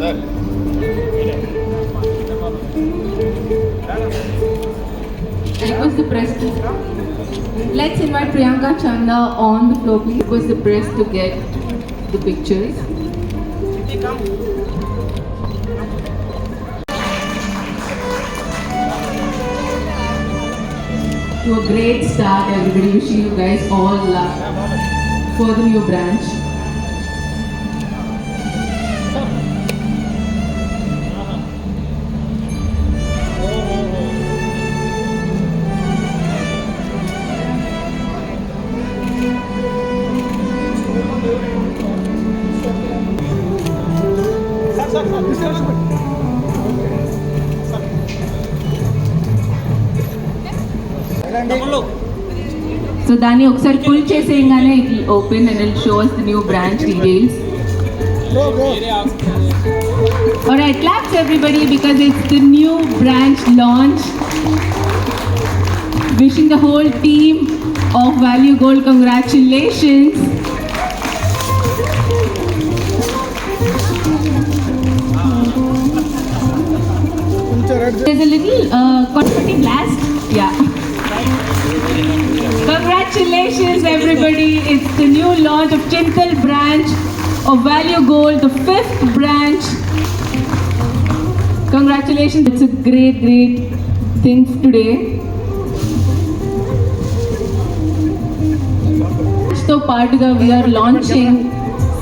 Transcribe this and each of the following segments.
Request the press to... Let's invite Priyanka Chanda on the floor, please. Request the press to get the pictures. To a great start, everybody. Wishing you guys all luck for the new branch. So Dani, ఒకసారి pull చేసేయంగానే it will open and it will show us the new branch details. Alright, claps everybody because it's the new branch launch. Wishing the whole team of Value Gold congratulations. There's a little confetti blast. Yeah. Congratulations everybody. It's the new launch of Chintal branch of Value Gold, the 5th branch. Congratulations. It's a great thing today. So partuga we are launching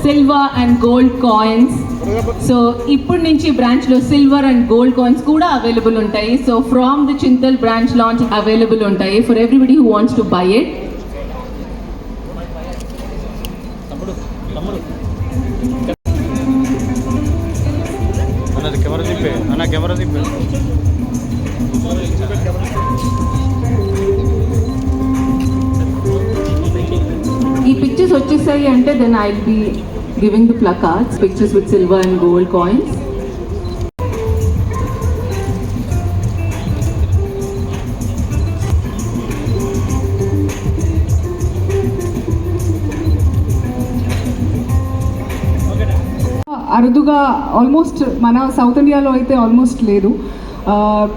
silver and gold coins. So ఇప్పటి నుంచి branch లో silver and gold coins కూడా available ఉంటాయి. So from the Chintal branch launch available ఉంటాయి for everybody who wants to buy it. ఈ pictures వచ్చేసాయి అంటే then I will be giving the placards, pictures with silver and gold coins. అరుదుగా almost మన south ఇండియాలో అయితే ఆల్మోస్ట్ లేదు.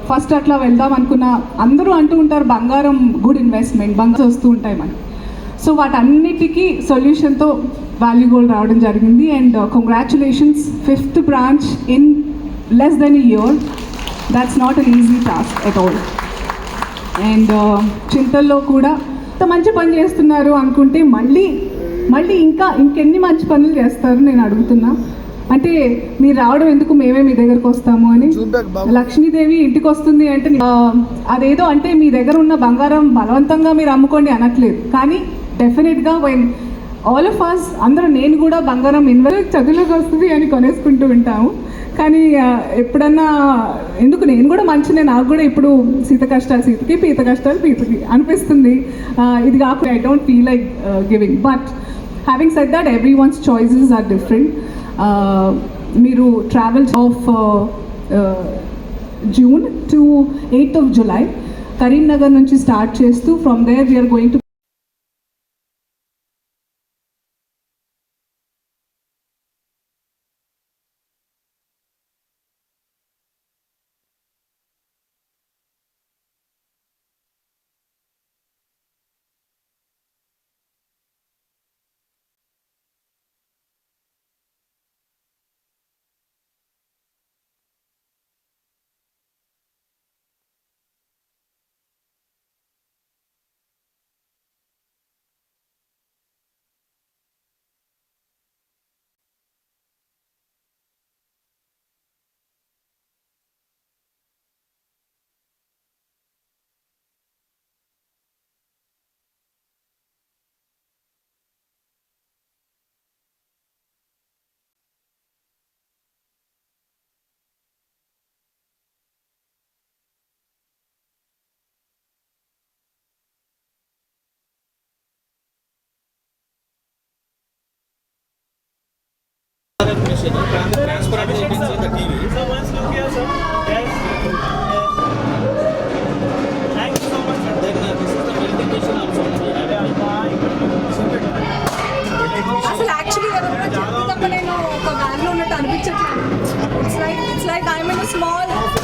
ఫస్ట్ అట్లా వెళ్దాం అనుకున్న అందరూ అంటూ ఉంటారు బంగారం గుడ్ ఇన్వెస్ట్మెంట్, బంగారం వస్తూ ఉంటాయి మనకి. సో వాటన్నిటికీ సొల్యూషన్తో వాల్యూ గోల్డ్ రావడం జరిగింది. And congratulations, 5th branch in less than a year. That's not an easy task at all. అండ్ చింతల్లో కూడా ఇంత మంచి పని చేస్తున్నారు అనుకుంటే మళ్ళీ ఇంకెన్ని మంచి పనులు చేస్తారు నేను అడుగుతున్నా. అంటే మీరు రావడం ఎందుకు, మేమే మీ దగ్గరకు వస్తాము అని. లక్ష్మీదేవి ఇంటికి వస్తుంది అంటే అదేదో అంటే మీ దగ్గర ఉన్న బంగారం బలవంతంగా మీరు అమ్ముకోండి అనట్లేదు. కానీ డెఫినెట్గా వెన్ ఆల్ ఆఫ్ అస్ అందరూ, నేను కూడా బంగారం చదువులోకి వస్తుంది అని కొనేసుకుంటూ ఉంటాము. కానీ ఎప్పుడన్నా ఎందుకు నేను కూడా మంచినే, నాకు కూడా ఇప్పుడు సీత కష్టాలు సీతకి, పీత కష్టాలు పీతకి అనిపిస్తుంది. ఇది కాకుండా I don't feel like giving. But having said that everyone's choices are different. మీరు travel of June to 8th of July Karimnagar నుంచి స్టార్ట్ చేస్తూ from there we're going to transparent settings on the TV. So once look here, sir. Yes. Thank you so much, sir. Then this is the verification also. అసలు actually ఎవరైనా చెప్తే తప్ప నేను ఒక వ్యాన్లో ఉన్నట్టు అనిపించట్లేదు. small